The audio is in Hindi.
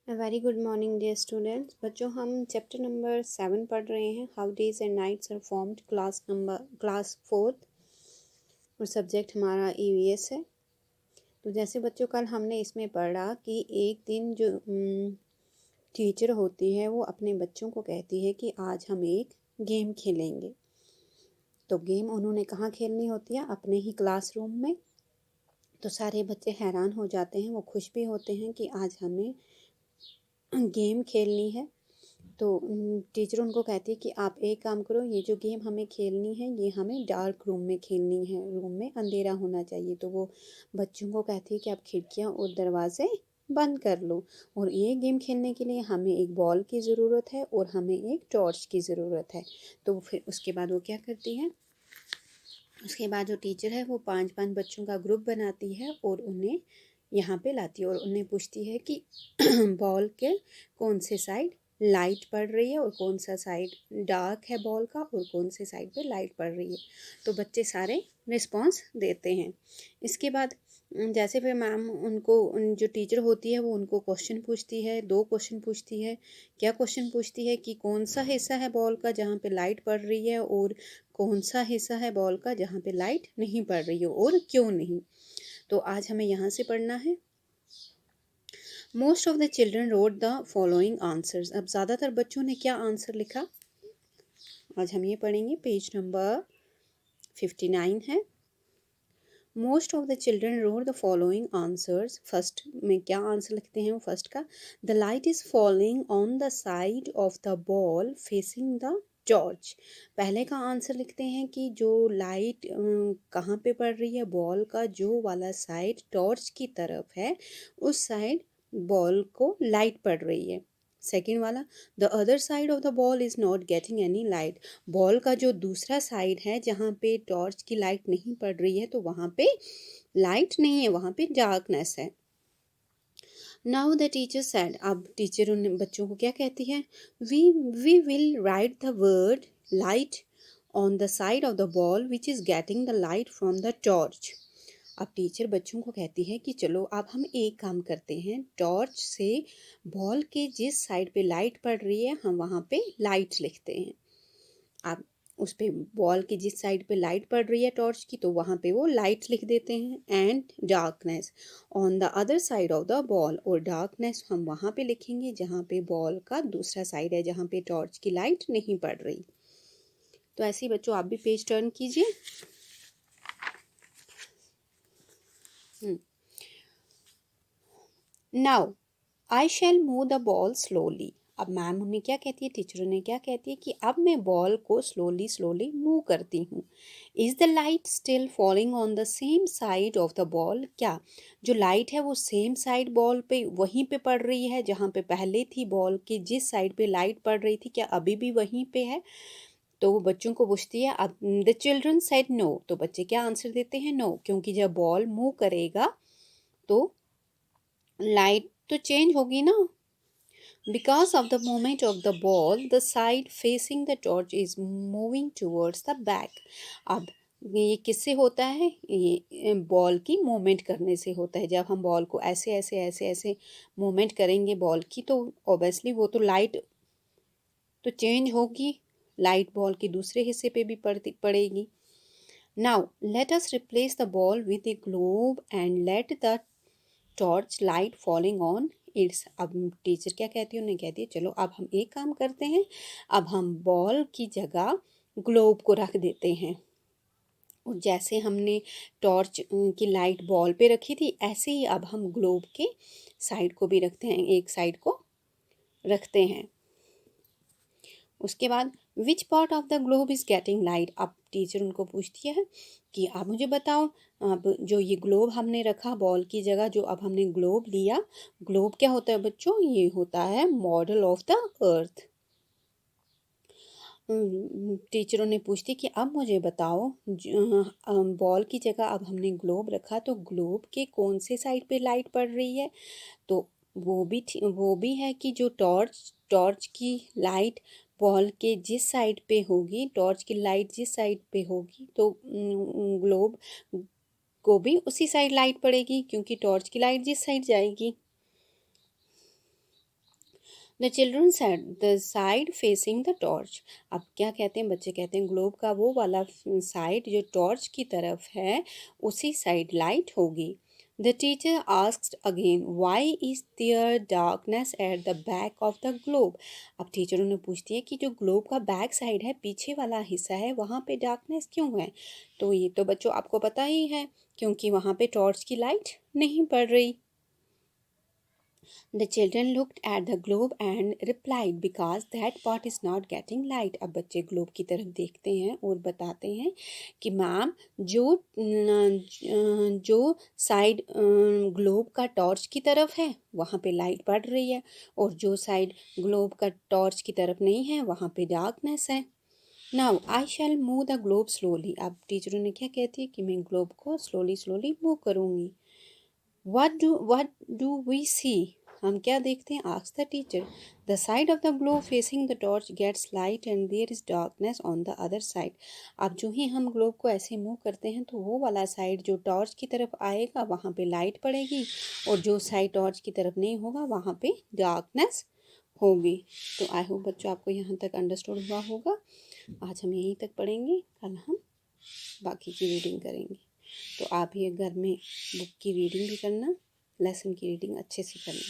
Very good morning dear students. बच्चों, हम चैप्टर नंबर 7 पढ़ रहे हैं, how days and nights are formed, class 4 और सब्जेक्ट हमारा ईवीएस है। तो जैसे बच्चों कल हमने इसमें पढ़ा कि एक दिन जो टीचर होती है वो अपने बच्चों को कहती है कि आज हम एक गेम खेलेंगे। तो गेम उन्होंने कहाँ खेलनी होती है? अपने ही क्लासरूम में। तो सारे बच्चे हैरान हो जाते हैं, वो खुश भी होते हैं कि आज हमें गेम खेलनी है। तो टीचर उनको कहती है कि आप एक काम करो, ये जो गेम हमें खेलनी है ये हमें डार्क रूम में खेलनी है, रूम में अंधेरा होना चाहिए। तो वो बच्चों को कहती है कि आप खिड़कियाँ और दरवाजे बंद कर लो, और ये गेम खेलने के लिए हमें एक बॉल की ज़रूरत है और हमें एक टॉर्च की ज़रूरत है। तो फिर उसके बाद वो क्या करती है? उसके बाद जो टीचर है वो 5-5 बच्चों का ग्रुप बनाती है और उन्हें यहाँ पे लाती है और उन्हें पूछती है कि बॉल के कौन से साइड लाइट पड़ रही है और कौन सा साइड डार्क है बॉल का और कौन से साइड पे लाइट पड़ रही है। तो बच्चे सारे रिस्पॉन्स देते हैं। इसके बाद जैसे फिर मैम जो टीचर होती है वो उनको क्वेश्चन पूछती है, 2 क्वेश्चन पूछती है। क्या क्वेश्चन पूछती है कि कौन सा हिस्सा है बॉल का जहाँ पे लाइट पड़ रही है और कौन सा हिस्सा है बॉल का जहाँ पे लाइट नहीं पड़ रही हो और क्यों नहीं। तो आज हमें यहाँ से पढ़ना है। Most of the children wrote the following answers. अब ज़्यादातर बच्चों ने क्या आंसर लिखा? आज हम ये पढ़ेंगे, पेज नंबर 59 है। Most of the children wrote the following answers. First में क्या आंसर लिखते हैं? वो फर्स्ट का, the light is falling on the side of the ball facing the torch. पहले का आंसर लिखते हैं कि जो लाइट कहाँ पे पड़ रही है, बॉल का जो वाला साइड टॉर्च की तरफ है उस साइड बॉल को लाइट पड़ रही है। सेकेंड वाला, the other side of the ball is not getting any light. Ball का जो दूसरा साइड है जहाँ पे टॉर्च की लाइट नहीं पड़ रही है तो वहाँ पे लाइट नहीं है, वहाँ पे डार्कनेस है। Now the teacher said. अब टीचर उन बच्चों को क्या कहती है? We will write the word light on the side of the ball which is getting the light from the torch. अब टीचर बच्चों को कहती है कि चलो अब हम एक काम करते हैं, टॉर्च से बॉल के जिस साइड पे लाइट पड़ रही है हम वहाँ पे लाइट लिखते हैं। अब उस पे बॉल की जिस साइड पे लाइट पड़ रही है टॉर्च की तो वहाँ पे वो लाइट लिख देते हैं। And darkness on the other side of the ball, और डार्कनेस हम वहाँ पे लिखेंगे जहाँ पे बॉल का दूसरा साइड है, जहाँ पे टॉर्च की लाइट नहीं पड़ रही। तो ऐसे ही बच्चों आप भी पेज टर्न कीजिए। Now I shall move the ball slowly. अब मैम उन्हें क्या कहती है, टीचर ने क्या कहती है कि अब मैं बॉल को स्लोली स्लोली मूव करती हूँ। Is the light still falling on the same side of the ball. क्या जो लाइट है वो सेम साइड बॉल पे वहीं पे पड़ रही है जहाँ पे पहले थी? बॉल के जिस साइड पे लाइट पड़ रही थी क्या अभी भी वहीं पे है? तो वो बच्चों को पूछती है। अब द चिल्ड्रन सेड नो। तो बच्चे क्या आंसर देते हैं? नो, क्योंकि जब बॉल मूव करेगा तो लाइट तो चेंज होगी ना। Because of the movement of the ball, the side facing the torch is moving towards the back. अब ये किससे होता है? ये बॉल की मूवमेंट करने से होता है। जब हम बॉल को ऐसे ऐसे ऐसे ऐसे मूवमेंट करेंगे बॉल की तो ऑब्वियसली वो तो लाइट तो चेंज होगी, लाइट बॉल के दूसरे हिस्से पे भी पड़ेगी। Now let us replace the ball with A globe and let the torch light falling on it's. अब टीचर क्या कहती है? उन्हें कहती है चलो अब हम एक काम करते हैं, अब हम बॉल की जगह ग्लोब को रख देते हैं। और जैसे हमने टॉर्च की लाइट बॉल पे रखी थी ऐसे ही अब हम ग्लोब के साइड को भी रखते हैं, एक साइड को रखते हैं। उसके बाद which part of the globe is getting light. अब टीचर उनको पूछती है कि आप मुझे बताओ, अब जो ये ग्लोब हमने रखा बॉल की जगह, जो अब हमने ग्लोब लिया, ग्लोब क्या होता है बच्चों? ये होता है मॉडल ऑफ द अर्थ। टीचरों ने पूछती कि अब मुझे बताओ, बॉल की जगह अब हमने ग्लोब रखा तो ग्लोब के कौन से साइड पे लाइट पड़ रही है? तो वो भी है कि जो टॉर्च की लाइट बॉल के जिस साइड पे होगी, टॉर्च की लाइट जिस साइड पे होगी तो ग्लोब को भी उसी साइड लाइट पड़ेगी, क्योंकि टॉर्च की लाइट जिस साइड जाएगी। The children said the side facing the torch. अब क्या कहते हैं बच्चे, कहते हैं ग्लोब का वो वाला साइड जो टॉर्च की तरफ है उसी साइड लाइट होगी। The teacher asked again why is there darkness at the back of the globe. अब टीचर उन्हें पूछती है कि जो ग्लोब का बैक साइड है, पीछे वाला हिस्सा है, वहाँ पे डार्कनेस क्यों है। तो ये तो बच्चों आपको पता ही है, क्योंकि वहाँ पे टॉर्च की लाइट नहीं पड़ रही। The children looked at the globe and replied because that part is not getting light। अब बच्चे ग्लोब की तरफ देखते हैं और बताते हैं कि मैम जो साइड ग्लोब का टॉर्च की तरफ है वहाँ पे लाइट पड़ रही है, और जो साइड ग्लोब का टॉर्च की तरफ नहीं है वहाँ पे डार्कनेस है। Now I shall move the globe slowly. अब टीचरों ने क्या कहती है कि मैं ग्लोब को स्लोली स्लोली मूव करूँगी। what do we see? हम क्या देखते हैं? asked the teacher। the side of the globe facing the torch gets light and there is darkness on the other side। अब जो ही हम ग्लोब को ऐसे मूव करते हैं तो वो वाला साइड जो टॉर्च की तरफ आएगा वहाँ पे लाइट पड़ेगी, और जो साइड टॉर्च की तरफ नहीं होगा वहाँ पे डार्कनेस होगी। तो आई होप बच्चों आपको यहाँ तक अंडरस्टूड हुआ होगा। आज हम यहीं तक पढ़ेंगे, कल हम बाकी की रीडिंग करेंगे। तो आप ये घर में बुक की रीडिंग भी करना, लेसन की रीडिंग अच्छे से करना।